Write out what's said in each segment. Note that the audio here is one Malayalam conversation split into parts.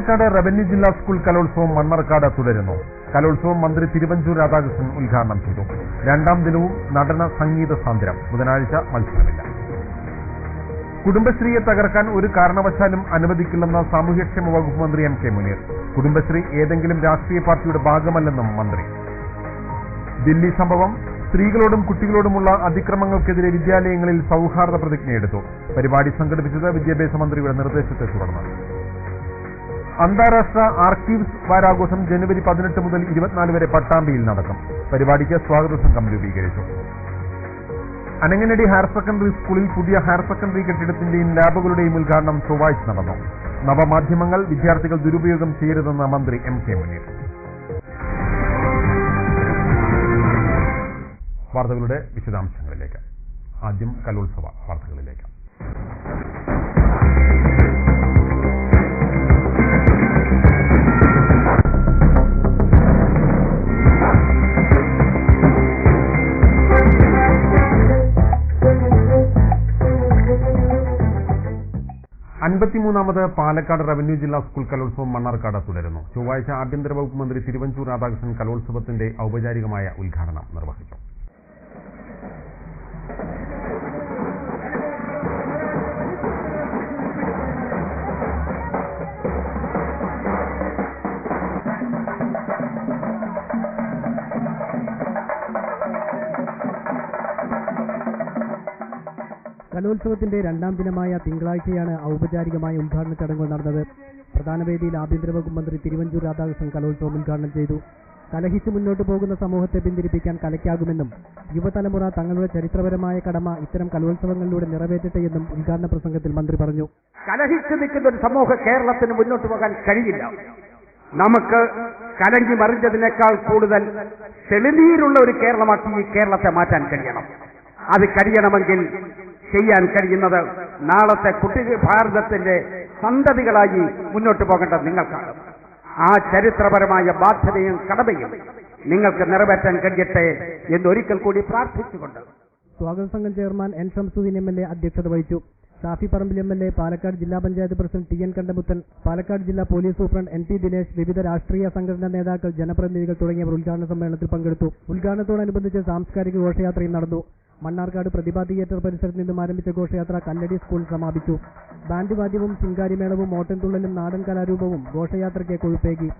പാലക്കാട് റവന്യൂ ജില്ലാ സ്കൂൾ കലോത്സവം മണ്ണാർക്കാട് തുടരുന്നു. കലോത്സവം മന്ത്രി തിരുവഞ്ചൂർ രാധാകൃഷ്ണൻ ഉദ്ഘാടനം ചെയ്തു. രണ്ടാം ദിനവും നടന സംഗീത സാന്ദ്രം. ബുധനാഴ്ച മത്സരമില്ല. കുടുംബശ്രീയെ തകർക്കാൻ ഒരു കാരണവശാലും അനുവദിക്കില്ലെന്ന് സാമൂഹ്യക്ഷേമ വകുപ്പ് മന്ത്രി എം കെ മുനീർ. കുടുംബശ്രീ ഏതെങ്കിലും രാഷ്ട്രീയ പാർട്ടിയുടെ ഭാഗമല്ലെന്നും മന്ത്രി. ദില്ലി സംഭവം. സ്ത്രീകളോടും കുട്ടികളോടുമുള്ള അതിക്രമങ്ങൾക്കെതിരെ വിദ്യാലയങ്ങളിൽ സൗഹാർദ്ദ പ്രതിജ്ഞയെടുത്തു. പരിപാടി സംഘടിപ്പിച്ചത് വിദ്യാഭ്യാസ മന്ത്രിയുടെ നിർദ്ദേശത്തെ തുടർന്ന്. അന്താരാഷ്ട്ര ആർക്കീവ്സ് വാരാഘോഷം ജനുവരി 18 മുതൽ 24 വരെ പട്ടാമ്പിയിൽ നടക്കും. പരിപാടിക്ക് സ്വാഗത സംഘം രൂപീകരിച്ചു. അനങ്ങനടി ഹയർ സെക്കൻഡറി സ്കൂളിൽ പുതിയ ഹയർ സെക്കൻഡറി കെട്ടിടത്തിന്റെയും ലാബുകളുടെയും ഉദ്ഘാടനം ചൊവ്വാഴ്ച നടന്നു. നവമാധ്യമങ്ങൾ വിദ്യാർത്ഥികൾ ദുരുപയോഗം ചെയ്യരുതെന്ന് മന്ത്രി എം കെ മുനീർ. വാർത്തകളുടെ വിശദാംശങ്ങളിലേക്ക്. ആദ്യം കലോത്സവ വാർത്തകളിലേക്ക്. അൻപത്തിമൂന്നാമത് പാലക്കാട് റവന്യൂ ജില്ലാ സ്കൂൾ കലോത്സവം മണ്ണാർക്കാട് തുടരുന്നു. ചൊവ്വാഴ്ച ആഭ്യന്തര വകുപ്പ് മന്ത്രി തിരുവഞ്ചൂർ രാധാകൃഷ്ണൻ കലോത്സവത്തിന്റെ ഔപചാരികമായ ഉദ്ഘാടനം നിർവഹിച്ചു. കലോത്സവത്തിന്റെ രണ്ടാം ദിനമായ തിങ്കളാഴ്ചയാണ് ഔപചാരികമായ ഉദ്ഘാടന ചടങ്ങുകൾ നടന്നത്. പ്രധാന വേദിയിൽ ആഭ്യന്തര വകുപ്പ് മന്ത്രി തിരുവഞ്ചൂർ രാധാകൃഷ്ണൻ കലോത്സവം ഉദ്ഘാടനം ചെയ്തു. കലഹിച്ച് മുന്നോട്ട് പോകുന്ന സമൂഹത്തെ പിന്തിരിപ്പിക്കാൻ കലയ്ക്കാകുമെന്നും യുവതലമുറ തങ്ങളുടെ ചരിത്രപരമായ കടമ ഇത്തരം കലോത്സവങ്ങളിലൂടെ നിറവേറ്റട്ടെ എന്നും ഉദ്ഘാടന പ്രസംഗത്തിൽ മന്ത്രി പറഞ്ഞു. കലഹിച്ചു നിൽക്കുന്ന ഒരു സമൂഹ കേരളത്തിന് മുന്നോട്ട് പോകാൻ കഴിയില്ല. നമുക്ക് കലങ്ങി മറിഞ്ഞതിനേക്കാൾ കൂടുതൽ തെളിനീരുള്ള ഒരു കേരളമാക്കി ഈ കേരളത്തെ മാറ്റാൻ കഴിയണം. അത് കഴിയണമെങ്കിൽ ചെയ്യാൻ കഴിയുന്നത് നാളത്തെ കുട്ടി ഭാരതത്തിന്റെ സന്തതികളായി മുന്നോട്ട് പോകേണ്ടത് നിങ്ങൾക്കാണ്. ആ ചരിത്രപരമായ ബാധ്യതയും കടമയും നിങ്ങൾക്ക് നിറവേറ്റാൻ കഴിയട്ടെ എന്നൊരിക്കൽ കൂടി പ്രാർത്ഥിച്ചുകൊണ്ട് സ്വാഗത സംഘം ചെയർമാൻ എൻ ഷംസുദ്ദീൻ എം.എൽ.എ അധ്യക്ഷത വഹിച്ചു. ഷാഫി പറമ്പിൽ എം.എൽ.എ, പാലക്കാട് ജില്ലാ പഞ്ചായത്ത് പ്രസിഡന്റ് ടി.എൻ. കണ്ടമുത്തൻ, പാലക്കാട് ജില്ലാ പോലീസ് സൂപ്രണ്ട് എൻ.ടി. ദിനേശ്, വിവിധ രാഷ്ട്രീയ സംഘടനാ നേതാക്കൾ, ജനപ്രതിനിധികൾ തുടങ്ങിയവർ ഉദ്ഘാടന സമ്മേളനത്തിൽ പങ്കെടുത്തു. ഉദ്ഘാടനത്തോടനുബന്ധിച്ച് സാംസ്കാരിക ഘോഷയാത്രയും നടന്നു. മണ്ണാർക്കാട് പ്രതിഭ തിയേറ്റർ പരിസരത്ത് നിന്നും ആരംഭിച്ച ഘോഷയാത്ര കല്ലടി സ്കൂളിൽ സമാപിച്ചു. ബാൻഡ് വാദ്യവും ചിങ്കാരിമേളവും ഓട്ടൻതുള്ളലും നാടൻ കലാരൂപവും ഘോഷയാത്രയ്ക്ക് കൊഴുപ്പേകി.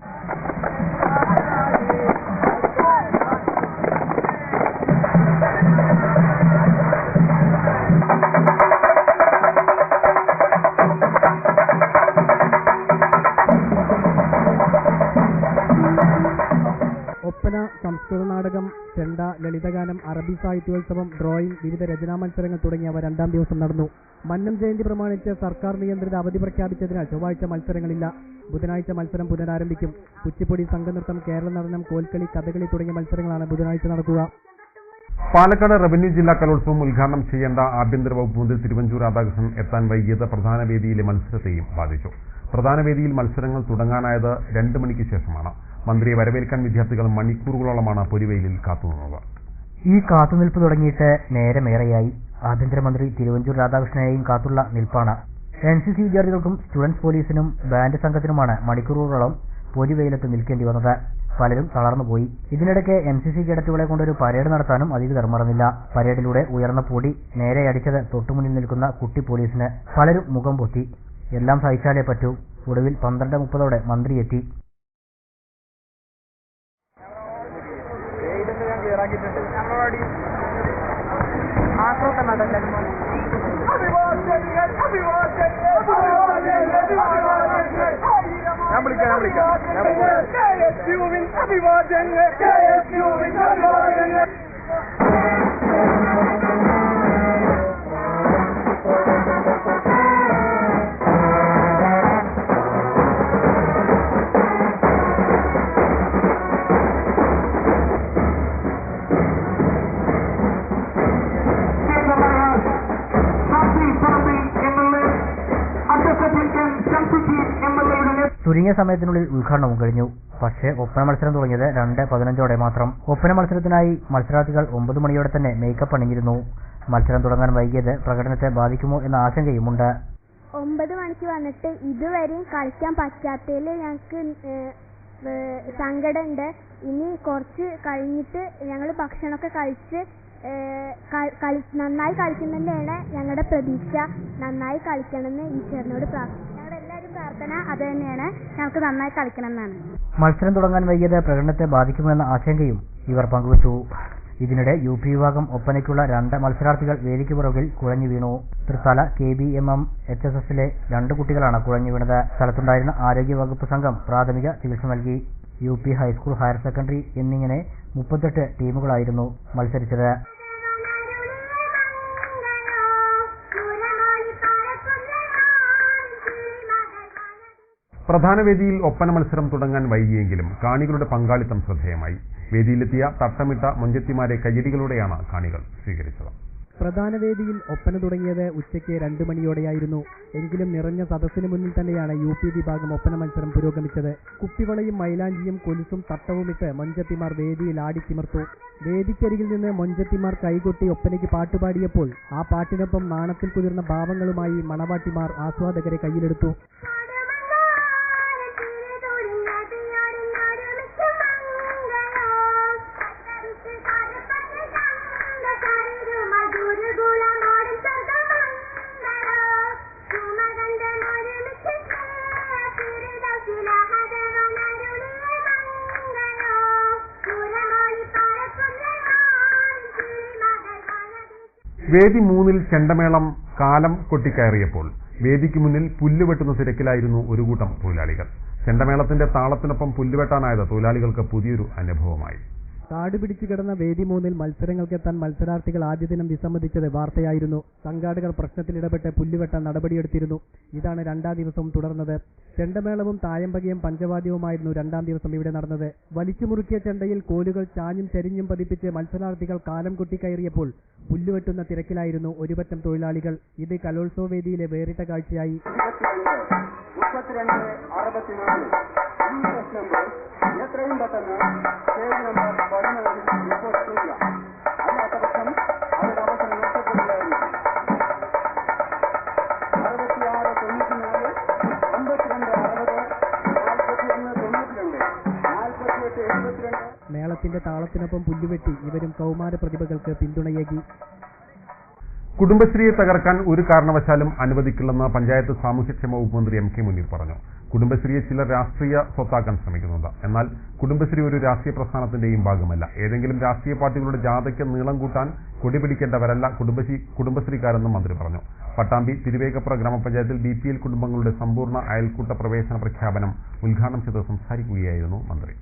ഒപ്പന, സംസ്കൃത നാടകം, ചെണ്ട, ലളിതഗാനം, അറബി സാഹിത്യോത്സവം, ഡ്രോയിംഗ്, വിവിധ രചനാ മത്സരങ്ങൾ തുടങ്ങിയവ രണ്ടാം ദിവസം നടന്നു. മന്നം ജയന്തി പ്രമാണിച്ച് സർക്കാർ നിയന്ത്രിത അവധി പ്രഖ്യാപിച്ചതിനാൽ ചൊവ്വാഴ്ച മത്സരങ്ങളില്ല. ബുധനാഴ്ച മത്സരം പുനരാരംഭിക്കും. കുച്ചിപ്പുടി, സംഘനൃത്തം, കേരള നടനം, കോൽക്കളി, കഥകളി തുടങ്ങിയ മത്സരങ്ങളാണ് ബുധനാഴ്ച നടക്കുക. പാലക്കാട് റവന്യൂ ജില്ലാ കലോത്സവം ഉദ്ഘാടനം ചെയ്യേണ്ട ആഭ്യന്തര വകുപ്പ് മന്ത്രി തിരുവഞ്ചൂർ രാധാകൃഷ്ണൻ എത്താൻ വൈകിയത് പ്രധാന വേദിയിലെ മത്സരത്തെയും ബാധിച്ചു. പ്രധാന വേദിയിൽ മത്സരങ്ങൾ തുടങ്ങാനായത് 2 മണിക്ക് ശേഷമാണ്. മന്ത്രിയെ വരവേൽക്കാൻ വിദ്യാർത്ഥികൾ മണിക്കൂറുകളോളമാണ് പൊരിവെയിലിൽ കാത്തുനിന്നത്. ഈ കാത്തുനിൽപ്പ് തുടങ്ങിയിട്ട് നേരമേറെയായി. ആഭ്യന്തരമന്ത്രി തിരുവഞ്ചൂർ രാധാകൃഷ്ണനെയും കാത്തുള്ള നിൽപ്പാണ്. NCC വിദ്യാർത്ഥികൾക്കും സ്റ്റുഡൻസ് പോലീസിനും ബാൻഡ് സംഘത്തിനുമാണ് മണിക്കൂറുകളോളം പൊരിവെയിലത്ത് നിൽക്കേണ്ടി വന്നത്. പലരും തളർന്നുപോയി. ഇതിനിടയ്ക്ക് NCC കേഡറ്റുകളെ കൊണ്ടൊരു പരേഡ് നടത്താനും അധികൃതർ മറന്നില്ല. പരേഡിലൂടെ ഉയർന്ന പൊടി നേരെ അടിച്ചത് തൊട്ടുമുന്നിൽ നിൽക്കുന്ന കുട്ടി പോലീസിന്. പലരും മുഖം പൊത്തി. എല്ലാം സഹിച്ചാലേ പറ്റൂ. ഒടുവിൽ 12:30 മന്ത്രി എത്തി. ചുരുങ്ങിയ സമയത്തിനുള്ളിൽ ഉദ്ഘാടനവും കഴിഞ്ഞു. പക്ഷേ ഒപ്പന മത്സരം തുടങ്ങിയത് 2:15 മാത്രം. ഒപ്പന മത്സരത്തിനായി മത്സരാർത്ഥികൾ 9 മണിയോടെ തന്നെ മേക്കപ്പ് അണിഞ്ഞിരുന്നു. മത്സരം തുടങ്ങാൻ വൈകിയത് പ്രകടനത്തെ ബാധിക്കുമോ എന്ന ആശങ്കയുമുണ്ട്. 9 മണിക്ക് വന്നിട്ട് ഇതുവരെയും കളിക്കാൻ പറ്റാത്തതിൽ ഞങ്ങൾക്ക് സങ്കടമുണ്ട്. ഇനി കുറച്ച് കഴിഞ്ഞിട്ട് ഞങ്ങൾ ഭക്ഷണമൊക്കെ കഴിച്ച് നന്നായി കളിക്കുന്നതിലാണ് ഞങ്ങളുടെ പ്രതീക്ഷ. നന്നായി കളിക്കണമെന്ന് ഈശ്വരനോട് പ്രാർത്ഥിക്കും. ഞങ്ങളുടെ എല്ലാവരും പ്രാർത്ഥന അത് തന്നെയാണ്, ഞങ്ങൾക്ക് നന്നായി കളിക്കണം എന്നാണ്. മത്സരം തുടങ്ങാൻ വൈകിയത് പ്രകടനത്തെ ബാധിക്കുമെന്ന ആശങ്കയും ഇവർ പങ്കുവച്ചു. ഇതിനിടെ UP വിഭാഗം ഒപ്പനയ്ക്കുള്ള 2 മത്സരാർത്ഥികൾ വേദിക്ക് പുറകിൽ കുഴഞ്ഞു വീണു. തൃത്താല KBMM HSSലെ 2 കുട്ടികളാണ് കുഴഞ്ഞു വീണത്. സ്ഥലത്തുണ്ടായിരുന്ന ആരോഗ്യവകുപ്പ് സംഘം പ്രാഥമിക ചികിത്സ നൽകി. UP ഹൈസ്കൂൾ, ഹയർ സെക്കൻഡറി എന്നിങ്ങനെ 38 ടീമുകളായിരുന്നു മത്സരിച്ചത്. പ്രധാന വേദിയിൽ ഒപ്പന മത്സരം തുടങ്ങാൻ വൈകിയെങ്കിലും കാണികളുടെ പങ്കാളിത്തം ശ്രദ്ധേയമായി. വേദിയിലെത്തിയ തട്ടമിട്ട മൊഞ്ചത്തിമാരെ കയ്യടികളോടെയാണ് കാണികൾ സ്വീകരിച്ചത്. പ്രധാന വേദിയിൽ ഒപ്പന തുടങ്ങിയത് ഉച്ചയ്ക്ക് 2 മണിയോടെയായിരുന്നു. എങ്കിലും നിറഞ്ഞ സദസ്സിന് മുന്നിൽ തന്നെയാണ് UP വിഭാഗം ഒപ്പന മത്സരം പുരോഗമിച്ചത്. കുപ്പിവളയും മൈലാഞ്ചിയും കൊലുസും തട്ടവുമിട്ട് മൊഞ്ചത്തിമാർ വേദിയിൽ ആടിത്തിമർത്തു. വേദിക്കരികിൽ നിന്ന് മൊഞ്ചത്തിമാർ കൈകൊട്ടി ഒപ്പനയ്ക്ക് പാട്ടുപാടിയപ്പോൾ ആ പാട്ടിനൊപ്പം നാണത്തിൽ കുതിർന്ന ഭാവങ്ങളുമായി മണവാട്ടിമാർ ആസ്വാദകരെ കയ്യിലെടുത്തു. വേദി 3-ൽ ചെണ്ടമേളം കാലം കൊട്ടിക്കയറിയപ്പോൾ വേദിക്ക് മുന്നിൽ പുല്ലുവെട്ടുന്ന തിരക്കിലായിരുന്നു ഒരു കൂട്ടം തൊഴിലാളികൾ. ചെണ്ടമേളത്തിന്റെ താളത്തിനൊപ്പം പുല്ലുവെട്ടാനായത് തൊഴിലാളികൾക്ക് പുതിയൊരു അനുഭവമായി. കാടുപിടിച്ചു കിടന്ന വേദി 3-ൽ മത്സരങ്ങൾക്കെത്താൻ മത്സരാർത്ഥികൾ ആദ്യ ദിനം വിസമ്മതിച്ചത് വാർത്തയായിരുന്നു. സംഘാടകർ പ്രശ്നത്തിലിടപെട്ട് പുല്ലുവെട്ടാൻ നടപടിയെടുത്തിരുന്നു. ഇതാണ് 2ാം ദിവസവും തുടർന്നത്. ചെണ്ടമേളവും തായമ്പകയും പഞ്ചവാദ്യവുമായിരുന്നു 2ാം ദിവസം ഇവിടെ നടന്നത്. വലിച്ചുമുറുക്കിയ ചെണ്ടയിൽ കോലുകൾ ചാഞ്ഞും ചരിഞ്ഞും പതിപ്പിച്ച് മത്സരാർത്ഥികൾ കാലം കൊട്ടിക്കയറിയപ്പോൾ പുല്ലുവെട്ടുന്ന തിരക്കിലായിരുന്നു ഒരുപറ്റം തൊഴിലാളികൾ. ഇത് കലോത്സവ വേദിയിലെ വേറിട്ട കാഴ്ചയായി. എത്രയും പെട്ടെന്ന് സ്റ്റേജ് നമ്പർ 11 റിപ്പോർട്ട് ചെയ്യുക. അല്ലാത്ത പക്ഷം അവരുടെ അവസരം നഷ്ടപ്പെടുകയായിരുന്നു. 66, 94, 52, 60, 41, 92, 48, 72. മേളത്തിന്റെ താളത്തിനൊപ്പം പുല്ലുവെട്ടി ഇവരും കൗമാര പ്രതിഭകൾക്ക് പിന്തുണയേകി. കുടുംബശ്രീയെ തകർക്കാൻ ഒരു കാരണവശാലും അനുവദിക്കില്ലെന്ന് പഞ്ചായത്ത് സാമൂഹ്യക്ഷേമ വകുപ്പ് മന്ത്രി MK മുനീർ പറഞ്ഞു. കുടുംബശ്രീയെ ചിലർ രാഷ്ട്രീയ സ്വത്താക്കാൻ ശ്രമിക്കുന്നുണ്ട്. എന്നാൽ കുടുംബശ്രീ ഒരു രാഷ്ട്രീയ പ്രസ്ഥാനത്തിന്റെയും ഭാഗമല്ല. ഏതെങ്കിലും രാഷ്ട്രീയ പാർട്ടികളുടെ ജാഥയ്ക്ക് നീളം കൂട്ടാൻ കൊടിപിടിക്കേണ്ടവരല്ല കുടുംബശ്രീക്കാരെന്നും മന്ത്രി പറഞ്ഞു. പട്ടാമ്പി തിരുവേഗപ്പുറ ഗ്രാമപഞ്ചായത്തിൽ BPL കുടുംബങ്ങളുടെ സമ്പൂർണ്ണ അയൽക്കൂട്ട പ്രവേശന പ്രഖ്യാപനം ഉദ്ഘാടനം ചെയ്ത് സംസാരിക്കുകയായിരുന്നു മന്ത്രി.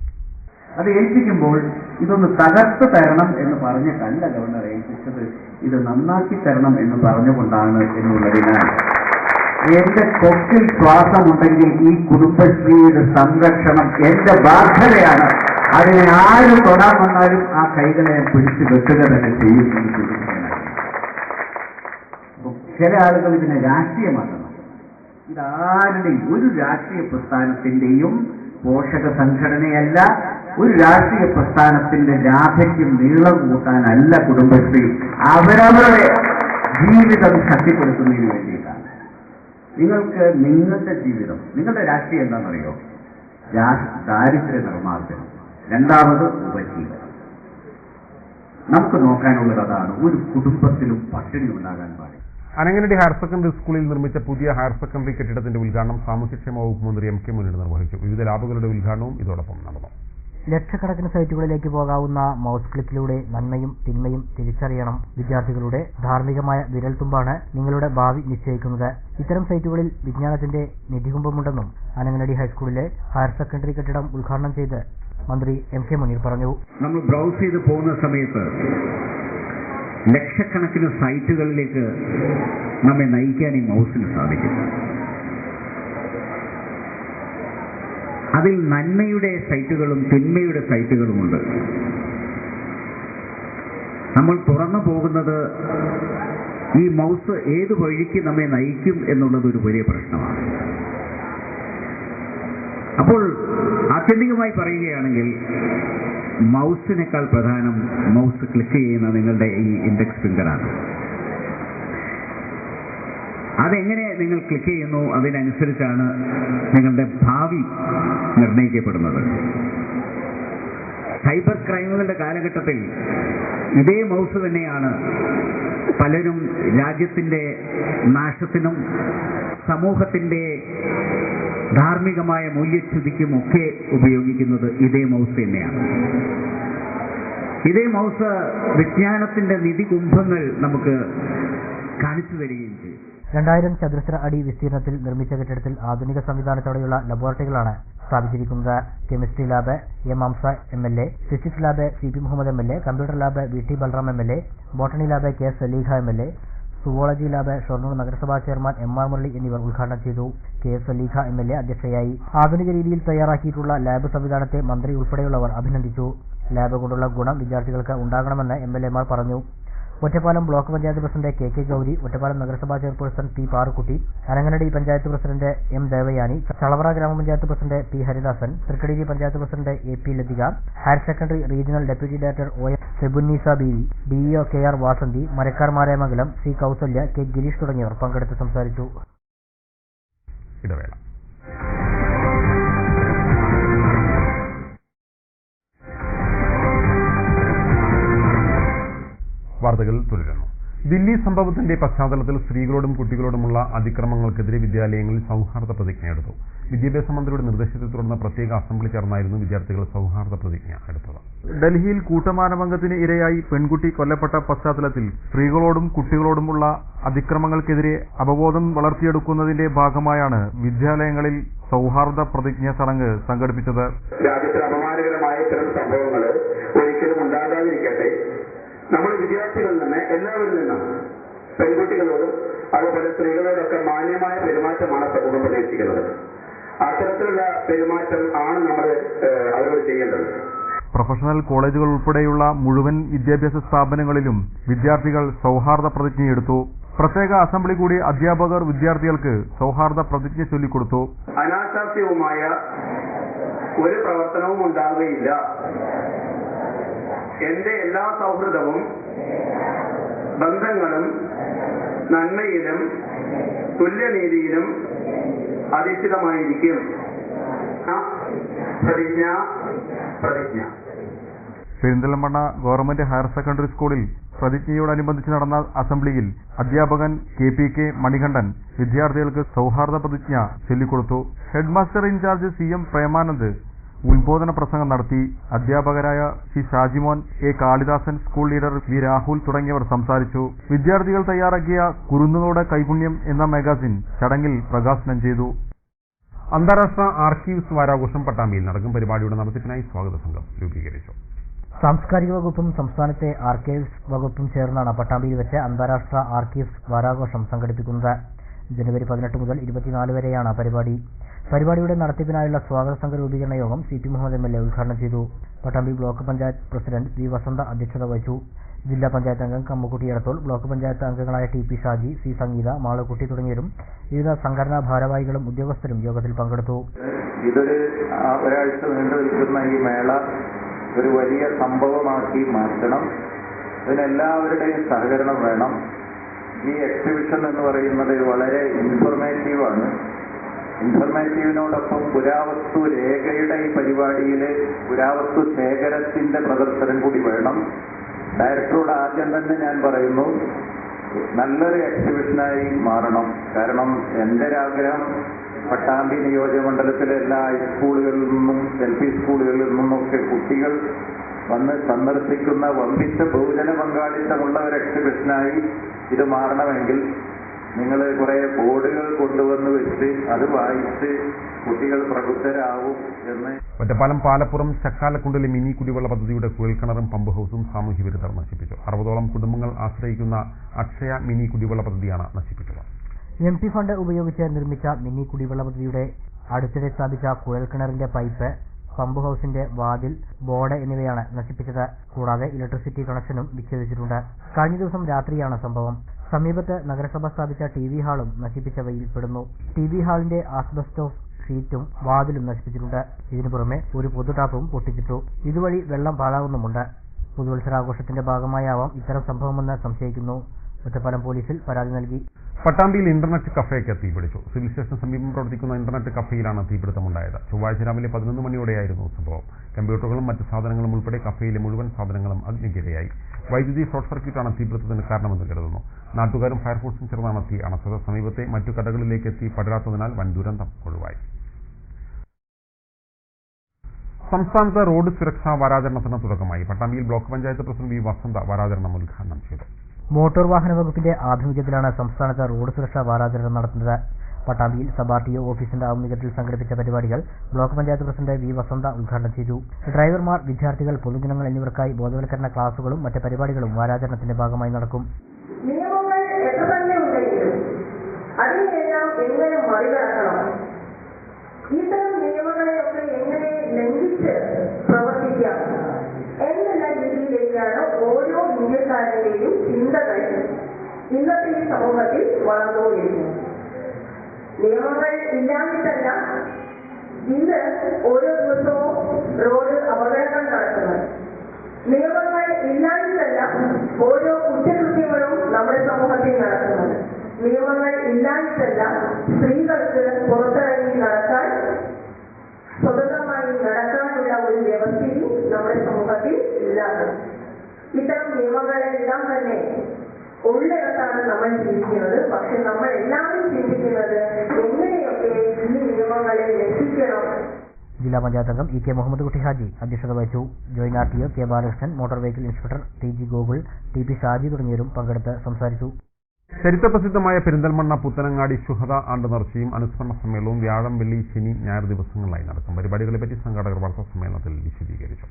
അത് ഏൽപ്പിക്കുമ്പോൾ ഇതൊന്ന് തകർത്ത് തരണം എന്ന് പറഞ്ഞിട്ടല്ല ഗവർണർ ഏൽപ്പിച്ചത്, ഇത് നന്നാക്കി തരണം എന്ന് പറഞ്ഞുകൊണ്ടാണ് എന്നുള്ളതിനാൽ എന്റെ കൊക്കിൽ ശ്വാസമുണ്ടെങ്കിൽ ഈ കുടുംബശ്രീയുടെ സംരക്ഷണം എന്റെ ബാധ്യതയാണ്. അതിനെ ആര് തൊടാൻ വന്നാലും ആ കൈകളെ പിടിച്ചു വെക്കുക തന്നെ ചെയ്യും. ചില ആളുകൾ ഇതിനെ രാഷ്ട്രീയമാക്കണം. ഇതാരുടെയും ഒരു രാഷ്ട്രീയ പ്രസ്ഥാനത്തിന്റെയും പോഷക സംഘടനയല്ല. ഒരു രാഷ്ട്രീയ പ്രസ്ഥാനത്തിന്റെ ജാഥയ്ക്കും നീളം കൂട്ടാനല്ല കുടുംബശ്രീ. അവരവരുടെ ജീവിതം ശക്തിപ്പെടുത്തുന്നതിന് വേണ്ടിയിട്ടാണ്. നിങ്ങൾക്ക് നിങ്ങളുടെ ജീവിതം, നിങ്ങളുടെ രാഷ്ട്രീയം എന്താണെന്നറിയോ? ദാരിദ്ര്യ നിർമ്മാർജ്ജനം, രണ്ടാമത് ഉപജീവനം. നമുക്ക് നോക്കാനുള്ളത് അതാണ്. ഒരു കുടുംബത്തിലും പട്ടിണി ഉണ്ടാകാൻ പാടില്ല. അനങ്ങനടി ഹയർ സെക്കൻഡറി സ്കൂളിൽ നിർമ്മിച്ച പുതിയ ഹയർ സെക്കൻഡറി കെട്ടിടത്തിന്റെ ഉദ്ഘാടനം സാമൂഹ്യക്ഷേമ വകുപ്പ് മന്ത്രി MK മുനീർ നിർവഹിച്ചു. വിവിധ ലാബുകളുടെ ഉദ്ഘാടനവും ഇതോടൊപ്പം നടന്നു. ലക്ഷക്കണക്കിന് സൈറ്റുകളിലേക്ക് പോകാവുന്ന മൗസ് ക്ലിക്കിലൂടെ നന്മയും തിന്മയും തിരിച്ചറിയണം. വിദ്യാർത്ഥികളുടെ ധാർമ്മികമായ വിരൽത്തുമ്പാണ് നിങ്ങളുടെ ഭാവി നിശ്ചയിക്കുന്നത്. ഇത്തരം സൈറ്റുകളിൽ വിജ്ഞാനത്തിന്റെ നിധികുംഭമുണ്ടെന്നും അനങ്ങനടി ഹൈസ്കൂളിലെ ഹയർ സെക്കൻഡറി കെട്ടിടം ഉദ്ഘാടനം ചെയ്ത് മന്ത്രി MK മുനീർ പറഞ്ഞു. നമ്മൾ ബ്രൗസ് ചെയ്ത് പോകുന്ന സമയത്ത് ലക്ഷക്കണക്കിന് സൈറ്റുകളിലേക്ക് നമ്മെ നയിക്കാൻ ഈ മൗസിന് സാധിക്കും. അതിൽ നന്മയുടെ സൈറ്റുകളും തിന്മയുടെ സൈറ്റുകളുമുണ്ട്. നമ്മൾ തുറന്നു പോകുന്നത് ഈ മൗസ് ഏത് വഴിക്ക് നമ്മെ നയിക്കും എന്നുള്ളത് ഒരു വലിയ പ്രശ്നമാണ്. അപ്പോൾ ആത്യന്തികമായി പറയുകയാണെങ്കിൽ മൗസിനേക്കാൾ പ്രധാനം മൗസ് ക്ലിക്ക് ചെയ്യുന്ന നിങ്ങളുടെ ഈ ഇൻഡെക്സ് ഫിംഗറാണ്. അതെങ്ങനെ നിങ്ങൾ ക്ലിക്ക് ചെയ്യുന്നു അതിനനുസരിച്ചാണ് നിങ്ങളുടെ ഭാവി നിർണ്ണയിക്കപ്പെടുന്നത്. സൈബർ ക്രൈമുകളുടെ കാലഘട്ടത്തിൽ ഇതേ മൗസ് തന്നെയാണ് പലരും രാജ്യത്തിന്റെ നാശത്തിനും സമൂഹത്തിന്റെ ധാർമ്മികമായ മൂല്യച്യുതിക്കും ഒക്കെ ഉപയോഗിക്കുന്നത്. ഇതേ മൗസ് തന്നെയാണ്. ഇതേ മൗസ് വിജ്ഞാനത്തിന്റെ നിധികുംഭങ്ങൾ നമുക്ക് കാണിച്ചു തരികയും ചെയ്യും. 2000 ചതുരശ്ര അടി വിസ്തീർണത്തിൽ നിർമ്മിച്ച കെട്ടിടത്തിൽ ആധുനിക സംവിധാനത്തോടെയുള്ള ലബോറട്ടറികളാണ് സ്ഥാപിച്ചിരിക്കുന്നത്. Chemistry lab M Hamsa MLA, physics lab CP Muhammad MLA, computer lab VT Balram MLA, botany lab K Saleeha MLA, zoology lab Shoranur നഗരസഭാ ചെയർമാൻ MR മുരളി എന്നിവർ ഉദ്ഘാടനം ചെയ്തു. K സലീഹ MLA അധ്യക്ഷയായി. ആധുനിക രീതിയിൽ തയ്യാറാക്കിയിട്ടുള്ള ലാബ് സംവിധാനത്തെ മന്ത്രി ഉൾപ്പെടെയുള്ളവർ അഭിനന്ദിച്ചു. ലാബ് കൊണ്ടുള്ള ഗുണം വിദ്യാർത്ഥികൾക്ക് ഉണ്ടാകണമെന്ന് MLA മാർ പറഞ്ഞു. Ottapalam block panchayat president KK Gauri, Ottapalam നഗരസഭാ chairperson P Parukkutty, Aranganadi panchayat president M Devayani, Chalavara ഗ്രാമപഞ്ചായത്ത് president P Haridasan, Thrikkadiri panchayat president AP Lathika, higher secondary regional deputy director OM Sebunnisa Beevi, DEO KR Vasanthi, Marakkar Maremangalam C Kausalya, K Gireesh തുടങ്ങിയവർ പങ്കെടുത്ത് സംസാരിച്ചു. ഇടവേള. വാർത്തകൾ തുടരുന്നു. ദില്ലി സംഭവത്തിന്റെ പശ്ചാത്തലത്തിൽ സ്ത്രീകളോടും കുട്ടികളോടുമുള്ള അതിക്രമങ്ങൾക്കെതിരെ വിദ്യാലയങ്ങളിൽ സൗഹാർദ്ദ പ്രതിജ്ഞ എടുത്തു. വിദ്യാഭ്യാസ മന്ത്രിയുടെ നിർദ്ദേശത്തെ തുടർന്ന് പ്രത്യേക അസംബ്ലി ചേർന്നായിരുന്നു വിദ്യാർത്ഥികൾ സൗഹാർദ്ദ പ്രതിജ്ഞ എടുത്തത്. ഡൽഹിയിൽ കൂട്ടമാനഭംഗത്തിന് ഇരയായി പെൺകുട്ടി കൊല്ലപ്പെട്ട പശ്ചാത്തലത്തിൽ സ്ത്രീകളോടും കുട്ടികളോടുമുള്ള അതിക്രമങ്ങൾക്കെതിരെ അവബോധം വളർത്തിയെടുക്കുന്നതിന്റെ ഭാഗമായാണ് വിദ്യാലയങ്ങളിൽ സൗഹാർദ്ദ പ്രതിജ്ഞ ചടങ്ങ് സംഘടിപ്പിച്ചത്. രാജ്യത്തിന് അപമാനകരമായ ഇത്തരം സംഭവങ്ങൾ ഒരിക്കലും ഉണ്ടാകാതിരിക്കട്ടെ. നമ്മൾ വിദ്യാർത്ഥികളിൽ നിന്ന് എല്ലാവരിൽ നിന്നും പെൺകുട്ടികളോടും അതുപോലെ സ്ത്രീകളോടൊക്കെ മാന്യമായ പെരുമാറ്റമാണ് സമൂഹം പ്രതീക്ഷിക്കുന്നത്. അത്തരത്തിലുള്ള പെരുമാറ്റം ആണ് നമ്മൾ അവരോട് ചെയ്യേണ്ടത്. പ്രൊഫഷണൽ കോളേജുകൾ ഉൾപ്പെടെയുള്ള മുഴുവൻ വിദ്യാഭ്യാസ സ്ഥാപനങ്ങളിലും വിദ്യാർത്ഥികൾ സൗഹാർദ്ദ പ്രതിജ്ഞയെടുത്തു. പ്രത്യേക അസംബ്ലി കൂടി അധ്യാപകർ വിദ്യാർത്ഥികൾക്ക് സൗഹാർദ്ദ പ്രതിജ്ഞ ചൊല്ലിക്കൊടുത്തു. അനാശാസ്യവുമായ ഒരു പ്രവർത്തനവും ഉണ്ടാവുകയില്ല. എന്റെ എല്ലാ സൗഹൃദവും ബന്ധങ്ങളും നന്മയിലും തുല്യനീതിയിലും അധിഷ്ഠിതമായിരിക്കും. പ്രതിജ്ഞ. പെരിന്തൽമണ്ണ ഗവൺമെന്റ് ഹയർ സെക്കൻഡറി സ്കൂളിൽ പ്രതിജ്ഞയോടനുബന്ധിച്ച് നടന്ന അസംബ്ലിയിൽ അധ്യാപകൻ KPK മണികണ്ഠൻ വിദ്യാർത്ഥികൾക്ക് സൗഹാർദ്ദ പ്രതിജ്ഞ ചൊല്ലിക്കൊടുത്തു. ഹെഡ്മാസ്റ്റർ ഇൻചാർജ് CM പ്രേമാനന്ദ് ഉത്ബോധന പ്രസംഗം നടത്തി. അധ്യാപകരായ C Shajimon, A Kalidasan, school leader V Rahul തുടങ്ങിയവർ സംസാരിച്ചു. വിദ്യാർത്ഥികൾ തയ്യാറാക്കിയ കുരുന്നുകളുടെ കൈപുണ്യം എന്ന മാഗസിൻ ചടങ്ങിൽ പ്രകാശനം ചെയ്തു. അന്താരാഷ്ട്ര ആർക്കീവ്സ് വാരാഘോഷം പട്ടാമ്പിയിൽ നടക്കും. പരിപാടിയുടെ നടത്തിപ്പിനായി സ്വാഗത സംഘം രൂപീകരിച്ചു. സാംസ്കാരിക വകുപ്പും സംസ്ഥാനത്തെ ആർക്കൈവ്സ് വകുപ്പും ചേർന്നാണ് പട്ടാമ്പിയിൽ വെച്ച് അന്താരാഷ്ട്ര ആർക്കീവ്സ് വാരാഘോഷം സംഘടിപ്പിക്കുന്നത്. ജനുവരി 18 മുതൽ 24 വരെയാണ് പരിപാടി. പരിപാടിയുടെ നടത്തിപ്പിനായുള്ള സ്വാഗത സംഘ രൂപീകരണ യോഗം CP മുഹമ്മദ് MLA ഉദ്ഘാടനം ചെയ്തു. Pattambi block panchayat president V വസന്ത അധ്യക്ഷത വഹിച്ചു. ജില്ലാ പഞ്ചായത്ത് അംഗം കമ്മുക്കുട്ടി എടത്തോൾ, ബ്ലോക്ക് പഞ്ചായത്ത് അംഗങ്ങളായ TP ഷാജി, C സംഗീത, മാളുക്കുട്ടി തുടങ്ങിയവരും വിവിധ സംഘടനാ ഭാരവാഹികളും ഉദ്യോഗസ്ഥരും യോഗത്തിൽ പങ്കെടുത്തു. ഇതൊരു ഒരാഴ്ച നീണ്ടു നിൽക്കുന്ന ഈ മേള ഒരു വലിയ സംഭവമാക്കി മാറ്റണം. ഇതിനെല്ലാവരുടെയും സഹകരണം വേണം. ഈ എക്സിബിഷൻ എന്ന് പറയുന്നത് വളരെ ഇൻഫർമേറ്റീവാണ്. ഇൻഫർമേറ്റീവിനോടൊപ്പം പുരാവസ്തു രേഖയുടെ ഈ പരിപാടിയിൽ പുരാവസ്തു ശേഖരത്തിന്റെ പ്രദർശനം കൂടി വേണം. ഡയറക്ടറോട് ആദ്യം തന്നെ ഞാൻ പറയുന്നു, നല്ലൊരു എക്സിബിഷനായി മാറണം. കാരണം എൻ്റെ ഒരാഗ്രഹം പട്ടാമ്പി നിയോജകമണ്ഡലത്തിലെ എല്ലാ ഹൈസ്കൂളുകളിൽ നിന്നും LP സ്കൂളുകളിൽ നിന്നുമൊക്കെ കുട്ടികൾ വന്ന് സന്ദർശിക്കുന്ന വമ്പിച്ച ബഹുജന പങ്കാളിത്തമുള്ള ഒരു എക്സിബിഷനായി ഇത് മാറണമെങ്കിൽ നിങ്ങൾ കുറെ ബോർഡുകൾ കൊണ്ടുവന്ന് വെച്ച് അത് വായിച്ച് കുട്ടികൾ പ്രബുദ്ധരാകും എന്ന്. ഒറ്റപ്പാലം പാലപ്പുറം ചക്കാലക്കുണ്ടിലെ മിനി കുടിവെള്ള പദ്ധതിയുടെ കുഴൽക്കിണറും പമ്പ് ഹൌസും സാമൂഹ്യ വിരുദ്ധർ നശിപ്പിച്ചു. 60ഓളം കുടുംബങ്ങൾ ആശ്രയിക്കുന്ന അക്ഷയ മിനി കുടിവെള്ള പദ്ധതിയാണ് നശിപ്പിച്ചത്. MP ഫണ്ട് ഉപയോഗിച്ച് നിർമ്മിച്ച മിനി കുടിവെള്ള പദ്ധതിയുടെ അടുത്തിടെ സ്ഥാപിച്ച കുഴൽക്കിണറിന്റെ പൈപ്പ്, പമ്പ് ഹൌസിന്റെ വാതിൽ, ബോർഡ് എന്നിവയാണ് നശിപ്പിച്ചത്. കൂടാതെ ഇലക്ട്രിസിറ്റി കണക്ഷനും വിച്ഛേദിച്ചിട്ടുണ്ട്. കഴിഞ്ഞ ദിവസം രാത്രിയാണ് സംഭവം. സമീപത്ത് നഗരസഭ സ്ഥാപിച്ച TV ഹാളും നശിപ്പിച്ചവയിൽ പെടുന്നു. TV ഹാളിന്റെ ആസ്ബസ്റ്റോസ് ഷീറ്റും വാതിലും നശിപ്പിച്ചിട്ടുണ്ട്. ഇതിനു പുറമെ ഒരു പൊതുടാപ്പും പൊട്ടിച്ചിട്ടു. ഇതുവഴി വെള്ളം പാഴാകുന്നുമുണ്ട്. പുതുവത്സരാഘോഷത്തിന്റെ ഭാഗമായാവാം ഇത്തരം സംഭവമെന്ന് സംശയിക്കുന്നു. ഒറ്റപ്പാലം പോലീസിൽ പരാതി നൽകി. പട്ടാമ്പിയിൽ ഇന്റർനെറ്റ് കഫേക്ക് തീപിടിച്ചു. സിവിൽ സ്റ്റേഷന് സമീപം പ്രവർത്തിക്കുന്ന ഇന്റർനെറ്റ് കഫേയിലാണ് തീപിടുത്തമുണ്ടായത്. ചൊവ്വാഴ്ച രാവിലെ 11 മണിയോടെയായിരുന്നു സംഭവം. കമ്പ്യൂട്ടറുകളും മറ്റ് സാധനങ്ങളും ഉൾപ്പെടെ കഫേയിലെ മുഴുവൻ സാധനങ്ങളും അഗ്നിക്കിരയായി. വൈദ്യുതി ഷോർട്ട് സർക്യൂട്ടാണ് തീപിടുത്തത്തിന് കാരണമെന്ന് കരുതുന്നു. നാട്ടുകാരും ഫയർഫോഴ്സും ചേർന്നാണ് തീ അണച്ചത്. സമീപത്തെ മറ്റു കടകളിലേക്ക് എത്തി പടരാത്തതിനാൽ വൻ ദുരന്തം ഒഴിവായി. സംസ്ഥാനത്ത് റോഡ് സുരക്ഷാ വാരാചരണത്തിന് തുടക്കമായി. പട്ടാമ്പിയിൽ ബ്ലോക്ക് പഞ്ചായത്ത് പ്രസിഡന്റ് വി വസന്ത വാരാചരണം ഉദ്ഘാടനം ചെയ്തു. മോട്ടോർ വാഹന വകുപ്പിന്റെ ആഭിമുഖ്യത്തിലാണ് സംസ്ഥാനത്ത് റോഡ് സുരക്ഷാ വാരാചരണം നടത്തുന്നത്. പട്ടാമ്പിയിൽ സബ് RTO ഓഫീസിന്റെ ആഭിമുഖ്യത്തിൽ സംഘടിപ്പിച്ച പരിപാടികൾ ബ്ലോക്ക് പഞ്ചായത്ത് പ്രസിഡന്റ് വി വസന്ത ഉദ്ഘാടനം ചെയ്തു. ഡ്രൈവർമാർ, വിദ്യാർത്ഥികൾ, പൊതുജനങ്ങൾ എന്നിവർക്കായി ബോധവൽക്കരണ ക്ലാസുകളും മറ്റ് പരിപാടികളും വാരാചരണത്തിന്റെ ഭാഗമായി നടക്കും. നിയമങ്ങൾ എത്ര തന്നെ ഉണ്ടെങ്കിലും അതിനെല്ലാം എങ്ങനെ മറികടക്കണം, ഇത്തരം നിയമങ്ങളെയൊക്കെ എങ്ങനെ ലംഘിച്ച് പ്രവർത്തിക്കാം എന്നുള്ള രീതിയിലേക്കാണ് ഓരോ ഇന്ത്യക്കാരന്റെയും ചിന്തകൾ ഇന്നത്തെ ഈ സമൂഹത്തിൽ വളർന്നുകൊണ്ടിരിക്കുന്നത്. നിയമങ്ങൾ ഇല്ലാഞ്ഞിട്ടല്ല ഇന്ന് ഓരോ ദിവസവും റോഡ് അപകടങ്ങൾ നടക്കുന്നത്. നിയമങ്ങൾ ഇല്ലാഞ്ഞിട്ടല്ല ഓരോ കുറ്റകൃത്യങ്ങളും നമ്മുടെ സമൂഹത്തിൽ നടക്കുന്നത്. നിയമങ്ങൾ ഇല്ലാഞ്ഞിട്ടല്ല സ്ത്രീകൾക്ക് പുറത്തിറങ്ങി നടക്കാൻ, സ്വതന്ത്രമായി നടക്കാനുള്ള ഒരു വ്യവസ്ഥയും നമ്മുടെ സമൂഹത്തിൽ ഇല്ലാത്തത്. ഇത്തരം നിയമങ്ങളെല്ലാം തന്നെ ഉള്ളിടത്താണ് നമ്മൾ ജീവിക്കുന്നത്. പക്ഷെ നമ്മൾ എല്ലാവരും ചിന്തിക്കുന്നത് എങ്ങനെയൊക്കെ ഈ നിയമങ്ങളെ ലംഘിക്കണം. ജില്ലാ പഞ്ചായത്ത് അംഗം EK മുഹമ്മദ് കുട്ടി ഹാജി അധ്യക്ഷത വഹിച്ചു. Joint RTO K Balakrishnan, motor vehicle inspector TG Gokul, TP Shaji തുടങ്ങിയവരും പങ്കെടുത്ത് സംസാരിച്ചു. ചരിത്രപ്രസിദ്ധമായ പെരിന്തൽമണ്ണ പുത്തനങ്ങാടി ശുഹദ ആണ്ട് നേർച്ചയും അനുസ്മരണ സമ്മേളനവും വ്യാഴം, വെള്ളി, ശനി, ഞായർ ദിവസങ്ങളിലായി നടക്കും. പരിപാടികളെപ്പറ്റി സംഘാടകർ വാർത്താ സമ്മേളനത്തിൽ വിശദീകരിച്ചു.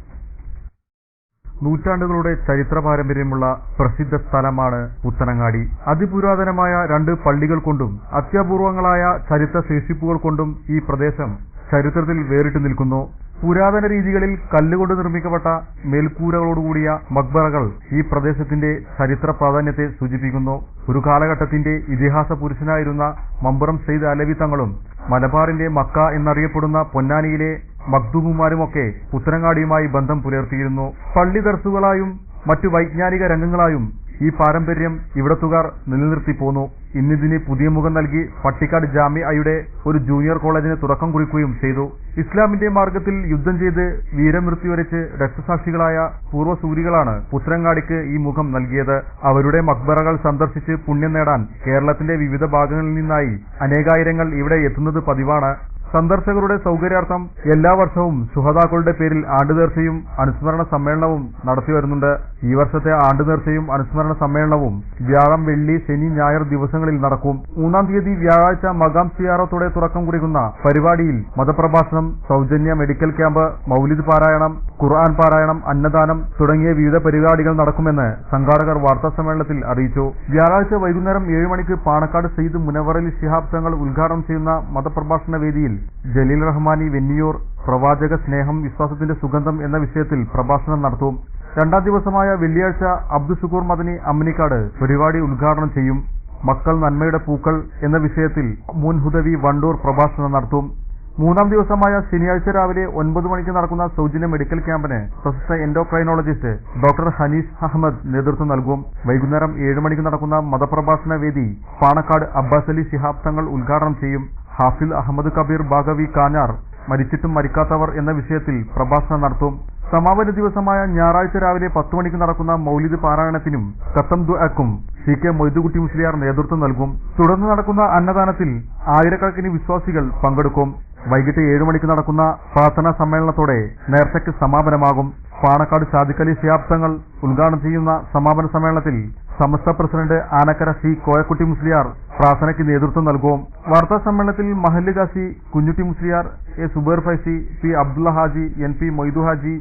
നൂറ്റാണ്ടുകളുടെ ചരിത്ര പാരമ്പര്യമുള്ള പ്രസിദ്ധ സ്ഥലമാണ് പുത്തനങ്ങാടി. അതിപുരാതനമായ 2 പള്ളികൾ കൊണ്ടും അത്യപൂർവങ്ങളായ ചരിത്ര ശേഷിപ്പുകൾ കൊണ്ടും ഈ പ്രദേശം ചരിത്രത്തിൽ വേറിട്ട് നിൽക്കുന്നു. പുരാതന രീതികളിൽ കല്ലുകൊണ്ട് നിർമ്മിക്കപ്പെട്ട മേൽക്കൂരകളോടുകൂടിയ മക്ബറകൾ ഈ പ്രദേശത്തിന്റെ ചരിത്ര പ്രാധാന്യത്തെ സൂചിപ്പിക്കുന്നു. ഒരു കാലഘട്ടത്തിന്റെ ഇതിഹാസ പുരുഷനായിരുന്ന മമ്പുറം സെയ്ദ് അലവി തങ്ങളും മലബാറിന്റെ മക്ക എന്നറിയപ്പെടുന്ന പൊന്നാനിയിലെ മഖ്ദൂമുമാരുമൊക്കെ പുത്തനങ്ങാടിയുമായി ബന്ധം പുലർത്തിയിരുന്നു. പള്ളി ദർസുകളായും മറ്റു വൈജ്ഞാനിക രംഗങ്ങളായും ഈ പാരമ്പര്യം ഇവിടത്തുകാർ നിലനിർത്തി പോന്നു. ഇന്നിതിന് പുതിയ മുഖം നൽകി പട്ടിക്കാട് ജാമിഅയുടെ ഒരു ജൂനിയർ കോളേജിന് തുടക്കം കുറിക്കുകയും ചെയ്തു. ഇസ്ലാമിന്റെ മാർഗത്തിൽ യുദ്ധം ചെയ്ത് വീരമൃത്യു വരിച്ച് രക്തസാക്ഷികളായ പൂർവ്വസൂരികളാണ് പുത്തനങ്ങാടിക്ക് ഈ മുഖം നൽകിയത്. അവരുടെ മക്ബറകൾ സന്ദർശിച്ച് പുണ്യം നേടാൻ കേരളത്തിന്റെ വിവിധ ഭാഗങ്ങളിൽ നിന്നായി അനേകായിരങ്ങൾ ഇവിടെ എത്തുന്നത് പതിവാണ്. സന്ദർശകരുടെ സൗകര്യാർത്ഥം എല്ലാ വർഷവും ശുഹദാക്കളുടെ പേരിൽ ആണ്ടുനേർച്ചയും അനുസ്മരണ സമ്മേളനവും നടത്തിവരുന്നുണ്ട്. ഈ വർഷത്തെ ആണ്ടുനേർച്ചയും അനുസ്മരണ സമ്മേളനവും വ്യാഴം, വെള്ളി, ശനി, ഞായർ ദിവസങ്ങളിൽ നടക്കും. 3-ാം തീയതി വ്യാഴാഴ്ച മകാം സിയാറത്തോടെ തുടക്കം കുറിക്കുന്ന പരിപാടിയിൽ മതപ്രഭാഷണം, സൗജന്യ മെഡിക്കൽ ക്യാമ്പ്, മൗലിദ് പാരായണം, ഖുർആൻ പാരായണം, അന്നദാനം തുടങ്ങിയ വിവിധ പരിപാടികൾ നടക്കുമെന്ന് സംഘാടകർ വാർത്താ സമ്മേളനത്തിൽ അറിയിച്ചു. വ്യാഴാഴ്ച വൈകുന്നേരം 7 മണിക്ക് പാണക്കാട് സയ്യിദ് മുനവ്വർ അലി ശിഹാബ് തങ്ങൾ ഉദ്ഘാടനം ചെയ്യുന്ന മതപ്രഭാഷണ വേദിയിൽ ജലീൽ റഹ്മാനി വെന്നിയൂർ പ്രവാചക സ്നേഹം വിശ്വാസത്തിന്റെ സുഗന്ധം എന്ന വിഷയത്തിൽ പ്രഭാഷണം നടത്തും. 2-ാം ദിവസമായ വെള്ളിയാഴ്ച അബ്ദുഷുക്കൂർ മദനി അമ്മിനിക്കാട് പരിപാടി ഉദ്ഘാടനം ചെയ്യും. മക്കൾ നന്മയുടെ പൂക്കൾ എന്ന വിഷയത്തിൽ മുൻ ഹുദവി വണ്ടൂർ പ്രഭാഷണം നടത്തും. 3-ാം ദിവസമായ ശനിയാഴ്ച രാവിലെ 9 മണിക്ക് നടക്കുന്ന സൗജന്യ മെഡിക്കൽ ക്യാമ്പിന് പ്രശസ്ത എൻഡോക്രൈനോളജിസ്റ്റ് ഡോക്ടർ ഹനീഷ് അഹമ്മദ് നേതൃത്വം നൽകും. വൈകുന്നേരം 7 മണിക്ക് നടക്കുന്ന മതപ്രഭാഷണ വേദി പാണക്കാട് അബ്ബാസ് അലി ശിഹാബ് തങ്ങൾ ഉദ്ഘാടനം ചെയ്യും. ഹാഫിൽ അഹമ്മദ് കബീർ ബാഗവി കാഞ്ഞാർ മരിച്ചിട്ടും മരിക്കാത്തവർ എന്ന വിഷയത്തിൽ പ്രഭാഷണം നടത്തും. സമാപന ദിവസമായ ഞായറാഴ്ച രാവിലെ 10 മണിക്ക് നടക്കുന്ന മൗലിദ് പാരായണത്തിനും ഖത്തം ദുആക്കും CK മൊയ്തുകുട്ടി മുസ്ലിയാർ നേതൃത്വം നൽകും. തുടർന്ന് നടക്കുന്ന അന്നദാനത്തിൽ ആയിരക്കണക്കിന് വിശ്വാസികൾ പങ്കെടുക്കും. വൈകിട്ട് 7 മണിക്ക് നടക്കുന്ന പ്രാർത്ഥനാ സമ്മേളനത്തോടെ നേർച്ചയ്ക്ക് സമാപനമാകും. പാണക്കാട് സാദിഖ് അലി ശിഹാബ് തങ്ങൾ ഉദ്ഘാടനം ചെയ്യുന്ന സമാപന സമ്മേളനത്തിൽ സമസ്ത പ്രസിഡന്റ് ആനക്കര C കോയക്കുട്ടി മുസ്ലിയാർ പ്രാർത്ഥനയ്ക്ക് നേതൃത്വം നൽകും. വാർത്താ സമ്മേളനത്തിൽ മഹല്ല് Khasi Kunjutty Musliyar, A Zubair Faizy, P Abdulla Haji, NP Moidu Haji,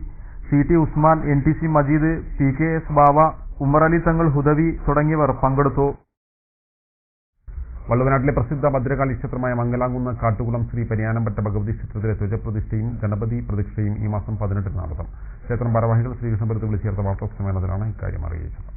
CT Usman, NTC Majeed, PKS ബാവ, ഉമർ അലി തങ്ങൾ ഹുദവി തുടങ്ങിയവർ പങ്കെടുത്തു. വള്ളുവനാട്ടിലെ പ്രസിദ്ധ ഭദ്രകാളി ക്ഷേത്രമായ മംഗലാംകുന്ന് കാട്ടുകുളം ശ്രീ പരിയാനംപറ്റ ഭഗവതി ക്ഷേത്രത്തിലെ ധ്വജപ്രതിഷ്ഠയും ഗണപതി പ്രതിഷ്ഠയും ഈ മാസം 18 നടത്തും. ക്ഷേത്രം ഭാരവാഹികൾ ശ്രീകൃഷ്ണപുരത്ത് വിളിച്ചു ചേർത്ത വാർത്താ സമ്മേളനത്തിലാണ് ഇക്കാര്യം അറിയിച്ചത്.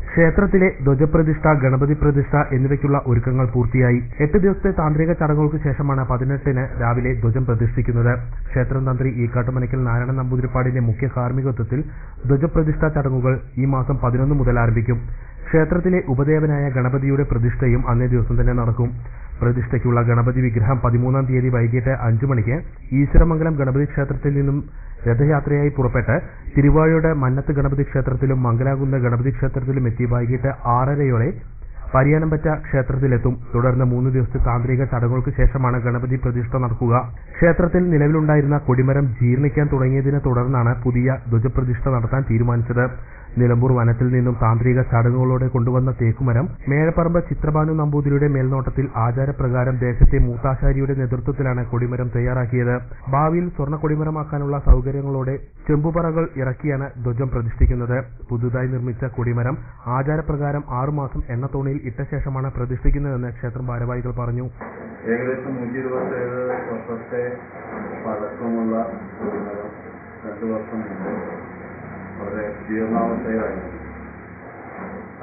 ക്ഷേത്രത്തിലെ ധ്വജപ്രതിഷ്ഠ, ഗണപതി പ്രതിഷ്ഠ എന്നിവയ്ക്കുള്ള ഒരുക്കങ്ങൾ പൂർത്തിയായി. 8 ദിവസത്തെ താന്ത്രിക ചടങ്ങുകൾക്ക് ശേഷമാണ് 18-ന് രാവിലെ ധ്വജം പ്രതിഷ്ഠിക്കുന്നത്. ക്ഷേത്രം തന്ത്രി ഈക്കാട്ടുമനയ്ക്കൽ നാരായണൻ നമ്പൂതിരിപ്പാടിന്റെ മുഖ്യ കാർമ്മികത്വത്തിൽ ധ്വജപ്രതിഷ്ഠാ ചടങ്ങുകൾ ഈ മാസം 11 മുതൽ ആരംഭിക്കും. ക്ഷേത്രത്തിലെ ഉപദേവനായ ഗണപതിയുടെ പ്രതിഷ്ഠയും അന്നേ ദിവസം തന്നെ നടക്കും. പ്രതിഷ്ഠയ്ക്കുള്ള ഗണപതി വിഗ്രഹം 13-ാം തീയതി വൈകിട്ട് 5 മണിക്ക് ഈശ്വരമംഗലം ഗണപതി ക്ഷേത്രത്തിൽ നിന്നും രഥയാത്രയായി പുറപ്പെട്ട് തിരുവാഴയുടെ മന്നത്ത് ഗണപതി ക്ഷേത്രത്തിലും മംഗലാകുന്ന ഗണപതി ക്ഷേത്രത്തിലും എത്തി വൈകിട്ട് 6:30 പരിയാനംപറ്റ ക്ഷേത്രത്തിലെത്തും. തുടർന്ന് 3 ദിവസത്തെ താന്ത്രിക ചടങ്ങുകൾക്ക് ശേഷമാണ് ഗണപതി പ്രതിഷ്ഠ നടക്കുക. ക്ഷേത്രത്തിൽ നിലവിലുണ്ടായിരുന്ന കൊടിമരം ജീർണിക്കാൻ തുടങ്ങിയതിനെ തുടർന്നാണ് പുതിയ ധ്വജപ്രതിഷ്ഠ നടത്താൻ തീരുമാനിച്ചത്. നിലമ്പൂർ വനത്തിൽ നിന്നും താന്ത്രിക ചടങ്ങുകളോടെ കൊണ്ടുവന്ന തേക്കുമരം മേഴപ്പറമ്പ് ചിത്രഭാനു നമ്പൂതിരിയുടെ മേൽനോട്ടത്തിൽ ആചാരപ്രകാരം ദേശത്തെ മൂത്താശാരിയുടെ നേതൃത്വത്തിലാണ് കൊടിമരം തയ്യാറാക്കിയത്. ഭാവിയിൽ സ്വർണ്ണ കൊടിമരമാക്കാനുള്ള സൗകര്യങ്ങളോടെ ചെമ്പുപറകൾ ഇറക്കിയാണ് ധ്വജം പ്രതിഷ്ഠിക്കുന്നത്. പുതുതായി നിർമ്മിച്ച കൊടിമരം ആചാരപ്രകാരം 6 മാസം എണ്ണത്തോണിയിൽ ഇട്ട ശേഷമാണ് പ്രതിഷ്ഠിക്കുന്നതെന്ന് ക്ഷേത്രം ഭാരവാഹികൾ പറഞ്ഞു. ഏകദേശം 127 വർഷത്തെ പഴക്കമുള്ള കൊടിമരം 2 വർഷം മുമ്പ് വളരെ ജീർണാവസ്ഥയിലായി.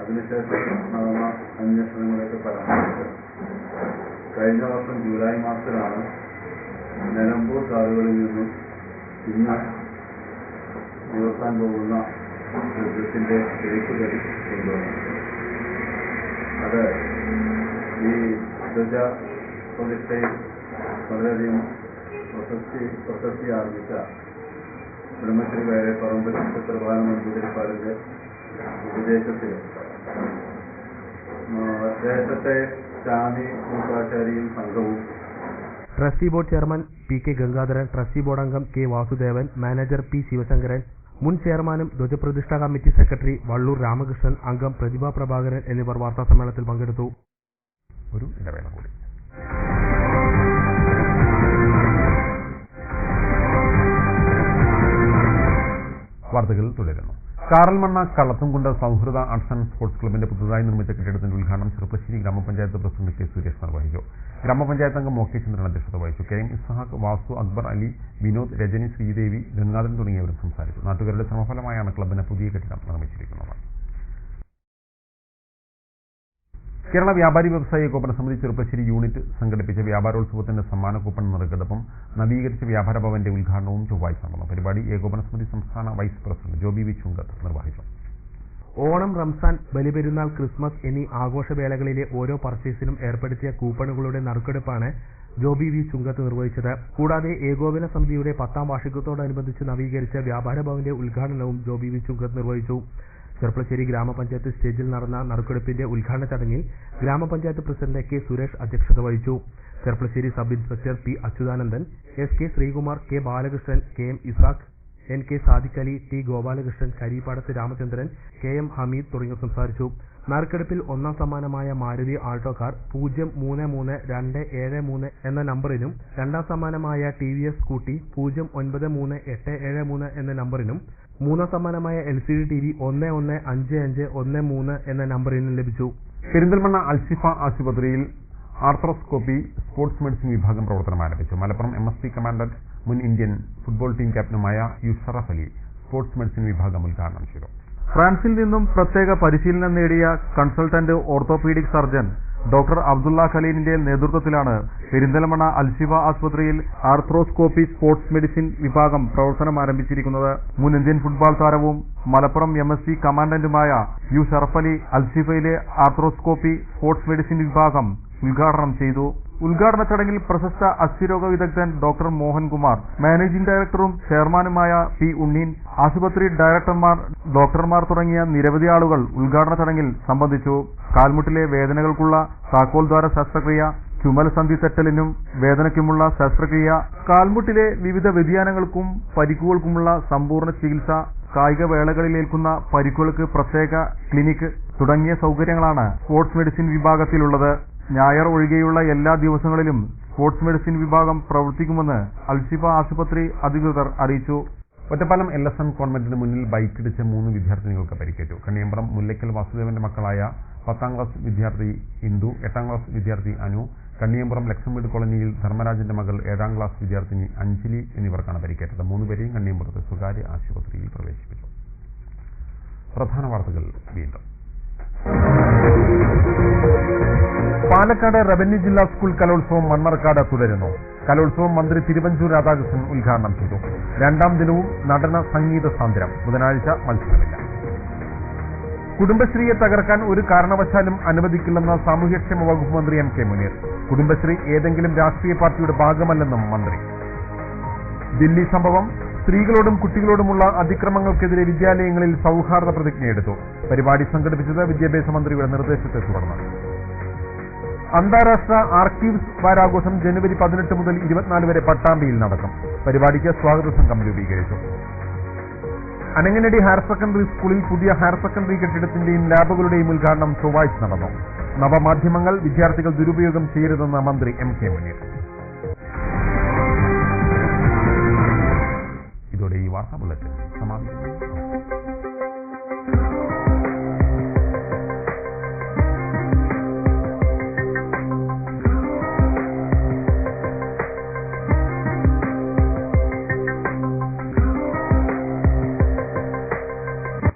അതിനുശേഷം നടന്ന അന്വേഷണങ്ങളൊക്കെ പരാമർശിച്ചത് കഴിഞ്ഞ വർഷം ജൂലൈ മാസത്തിലാണ് നിലമ്പൂർ കാടുകളിൽ നിന്നും ഇന്ന് ഉയർത്താൻ പോകുന്ന ധ്വജത്തിന്റെ തേക്കുതടി കൊണ്ടുവന്നത്. അത് ഈ ധ്വജ പ്രതിഷ്ഠയിൽ വളരെയധികം പ്രശസ്തി ആർജിച്ച ബ്രഹ്മശ്രീ വേലപ്പറമ്പ് ചിത്രഭാനു നമ്പൂതിരിപ്പാടിന്റെ ഉപദേശത്തിൽ ദേശത്തെ സ്വാമി മൂത്താചാരിയും സംഘവും trustee board chairman P K. Gangadharan, trustee board അംഗം K. Vasudevan, manager P. Sivasankaran, മുൻ ചെയർമാനും ധ്വജപ്രതിഷ്ഠാ കമ്മിറ്റി സെക്രട്ടറി വള്ളൂർ രാമകൃഷ്ണൻ, അംഗം പ്രതിഭാ പ്രഭാകരൻ എന്നിവർ വാർത്താസമ്മേളനത്തിൽ പങ്കെടുത്തു. ഒരു ഇടവേള കൂടി. വാർത്തകൾ തുടരുന്നു. കാറൽമണ്ണ കളത്തുംകുണ്ട് സൗഹൃദ ആർട്സ് ആൻഡ് സ്പോർട്സ് ക്ലബിന്റെ പുതുതായി നിർമ്മിച്ച കെട്ടിടത്തിന്റെ ഉദ്ഘാടനം ചെറുപ്പശ്ശേരി ഗ്രാമപഞ്ചായത്ത് പ്രസിഡന്റ് കെ. സുരേഷ് നിർവഹിച്ചു. ഗ്രാമപഞ്ചായത്ത് അംഗം ഒ. കെ. ചന്ദ്രൻ അധ്യക്ഷത വഹിച്ചു. കെ. എം. ഇസ്ഹാഖ്, വാസു, അക്ബർ അലി, വിനോദ്, രജനി, ശ്രീദേവി, ഗംഗാധരൻ തുടങ്ങിയവരും സംസാരിച്ചു. നാട്ടുകാരുടെ ശ്രമഫലമായാണ് ക്ലബിന് പുതിയ കെട്ടിടം നിർമ്മിച്ചിരിക്കുന്നത്. കേരള വ്യാപാരി വ്യവസായി ഏകോപന സമിതി ചെറുപ്പശ്ശേരി യൂണിറ്റ് സംഘടിപ്പിച്ച വ്യാപാരോത്സവത്തിന്റെ സമ്മാന കൂപ്പൺ നറുക്കെടുപ്പും നവീകരിച്ച വ്യാപാര ഭവന്റെ ഉദ്ഘാടനവും ചൊവ്വാഴ്ച നടന്നു. പരിപാടി ഏകോപന സമിതി സംസ്ഥാന വൈസ് പ്രസിഡന്റ് ജോബി വി ചുങ്കത്ത് നിർവഹിച്ചു. ഓണം, റംസാൻ, ബലിപെരുന്നാൾ, ക്രിസ്മസ് എന്നീ ആഘോഷവേളകളിലെ ഓരോ പർച്ചേസിനും ഏർപ്പെടുത്തിയ കൂപ്പണുകളുടെ നറുക്കെടുപ്പാണ് ജോബി വി ചുങ്കത്ത് നിർവഹിച്ചത്. കൂടാതെ ഏകോപന സമിതിയുടെ 10ാം വാർഷികത്തോടനുബന്ധിച്ച് നവീകരിച്ച വ്യാപാര ഭവന്റെ ഉദ്ഘാടനവും ജോബി വി ചുങ്കത്ത് നിർവഹിച്ചു. ചെർപ്പശ്ശേരി ഗ്രാമപഞ്ചായത്ത് സ്റ്റേജിൽ നടന്ന നറുക്കെടുപ്പിന്റെ ഉദ്ഘാടന ചടങ്ങിൽ ഗ്രാമപഞ്ചായത്ത് പ്രസിഡന്റ് കെ. സുരേഷ് അധ്യക്ഷത വഹിച്ചു. Cherpulassery sub inspector P. Achuthanandan, S. K. Sreekumar, K. Balakrishnan, K. M. Isaq, N. K. Sadiq Ali, T. Gopalakrishnan, Karippadath Ramachandran, K. M. Hameed തുടങ്ങിയവർ സംസാരിച്ചു. നറുക്കെടുപ്പിൽ 1ാം സമ്മാനമായ മാരുതി ആൾട്ടോ കാർ 033273 എന്ന നമ്പറിനും 2ാം സമ്മാനമായ TVS സ്കൂട്ടി 093873 എന്ന നമ്പറിനും 3ാം സമ്മാനമായ LCD TV 115513 എന്ന നമ്പറിനും ലഭിച്ചു. പെരിന്തൽമണ്ണ അൽഷിഫ ആശുപത്രിയിൽ ആർത്രോസ്കോപ്പി സ്പോർട്സ് മെഡിസിൻ വിഭാഗം പ്രവർത്തനം ആരംഭിച്ചു. മലപ്പുറം MSP കമാൻഡന്റ് മുൻ ഇന്ത്യൻ ഫുട്ബോൾ ടീം ക്യാപ്റ്റനുമായ യുഷറഫ് അലി സ്പോർട്സ് മെഡിസിൻ വിഭാഗം ഉദ്ഘാടനം ചെയ്തു. ഫ്രാൻസിൽ നിന്നും പ്രത്യേക പരിശീലനം നേടിയ consultant orthopaedic surgeon doctor Abdulla ഖലീലിന്റെ നേതൃത്വത്തിലാണ് പെരിന്തൽമണ്ണ അൽഷിഫ ആശുപത്രിയിൽ ആർത്രോസ്കോപ്പി സ്പോർട്സ് മെഡിസിൻ വിഭാഗം പ്രവർത്തനം ആരംഭിച്ചിരിക്കുന്നത്. മുൻ ഇന്ത്യൻ ഫുട്ബോൾ താരവും മലപ്പുറം MSP കമാൻഡന്റുമായ യു ഷറഫ് അലി അൽഷിഫയിലെ ആർത്രോസ്കോപ്പി സ്പോർട്സ് മെഡിസിൻ വിഭാഗം ഉദ്ഘാടനം ചെയ്തു. ഉദ്ഘാടന ചടങ്ങിൽ പ്രശസ്ത അസ്ഥിരോഗ വിദഗ്ധൻ ഡോക്ടർ മോഹൻകുമാർ, മാനേജിംഗ് ഡയറക്ടറും ചെയർമാനുമായ പി. ഉണ്ണീൻ, ആശുപത്രി ഡയറക്ടർമാർ, ഡോക്ടർമാർ തുടങ്ങിയ നിരവധി ആളുകൾ ഉദ്ഘാടന ചടങ്ങിൽ സംബന്ധിച്ചു. കാൽമുട്ടിലെ വേദനകൾക്കുള്ള താക്കോൽദ്വാര ശസ്ത്രക്രിയ, ചുമൽ സന്ധി തെറ്റലിനും വേദനയ്ക്കുമുള്ള ശസ്ത്രക്രിയ, കാൽമുട്ടിലെ വിവിധ വ്യതിയാനങ്ങൾക്കും പരിക്കുകൾക്കുമുള്ള സമ്പൂർണ്ണ ചികിത്സ, കായിക വേളകളിലേൽക്കുന്ന പരിക്കുകൾക്ക് പ്രത്യേക ക്ലിനിക് തുടങ്ങിയ സൗകര്യങ്ങളാണ് സ്പോർട്സ് മെഡിസിൻ വിഭാഗത്തിലുള്ളത്. ഞായർ ഒഴികെയുള്ള എല്ലാ ദിവസങ്ങളിലും സ്പോർട്സ് മെഡിസിൻ വിഭാഗം പ്രവർത്തിക്കുമെന്ന് അൽഷിഫ ആശുപത്രി അധികൃതർ അറിയിച്ചു. ഒറ്റപ്പാലം LSM കോൺവെന്റിന് മുന്നിൽ ബൈക്കിടിച്ച് 3 വിദ്യാർത്ഥിനികൾക്ക് പരിക്കേറ്റു. കണ്ണിയമ്പറം മുല്ലയ്ക്കൽ വാസുദേവന്റെ മക്കളായ 10ാം ക്ലാസ് വിദ്യാർത്ഥി ഇന്ദു, 8ാം ക്ലാസ് വിദ്യാർത്ഥി അനു, കണ്ണിയമ്പറം ലക്ഷ്മീട് കോളനിയിൽ ധർമ്മരാജന്റെ മകൾ 7ാം ക്ലാസ് വിദ്യാർത്ഥിനി അഞ്ജലി എന്നിവർക്കാണ് പരിക്കേറ്റത്. 3 പേരെയും കണ്ണിയമ്പറത്ത് സ്വകാര്യ ആശുപത്രിയിൽ പ്രവേശിപ്പിച്ചു. പ്രധാന വാർത്തകൾ വീണ്ടും. പാലക്കാട് റവന്യൂ ജില്ലാ സ്കൂൾ കലോത്സവം മണ്ണാർക്കാട് തുടരുന്നു. കലോത്സവം മന്ത്രി തിരുവഞ്ചൂർ രാധാകൃഷ്ണൻ ഉദ്ഘാടനം ചെയ്തു. രണ്ടാം ദിനവും നടന സംഗീത സാന്ദ്രം. ബുധനാഴ്ച മത്സരമില്ല. കുടുംബശ്രീയെ തകർക്കാൻ ഒരു കാരണവശാലും അനുവദിക്കില്ലെന്ന് സാമൂഹ്യക്ഷേമ വകുപ്പ് മന്ത്രി എം കെ മുനീർ. കുടുംബശ്രീ ഏതെങ്കിലും രാഷ്ട്രീയ പാർട്ടിയുടെ ഭാഗമല്ലെന്നും മന്ത്രി. ദില്ലി സംഭവം സ്ത്രീകളോടും കുട്ടികളോടുമുള്ള അതിക്രമങ്ങൾക്കെതിരെ വിദ്യാലയങ്ങളിൽ സൗഹാർദ്ദ പ്രതിജ്ഞയെടുത്തു. പരിപാടി സംഘടിപ്പിച്ചത് വിദ്യാഭ്യാസ മന്ത്രിയുടെ നിർദ്ദേശത്തെ തുടർന്ന്. അന്താരാഷ്ട്ര ആർക്കീവ്സ് വാരാഘോഷം ജനുവരി 18 മുതൽ 24 വരെ പട്ടാമ്പിയിൽ നടക്കും. പരിപാടിക്ക് സ്വാഗത സംഘം രൂപീകരിച്ചു. അനങ്ങനടി ഹയർ സെക്കൻഡറി സ്കൂളിൽ പുതിയ ഹയർ സെക്കൻഡറി കെട്ടിടത്തിന്റെയും ലാബുകളുടെയും ഉദ്ഘാടനം ചൊവ്വാഴ്ച നടന്നു. നവമാധ്യമങ്ങൾ വിദ്യാർത്ഥികൾ ദുരുപയോഗം ചെയ്യരുതെന്ന് മന്ത്രി എം കെ മുനീർ. ഇതോടെ ഈ വാർത്താ ബുള്ളറ്റിൻ സമാപിക്കുന്നു.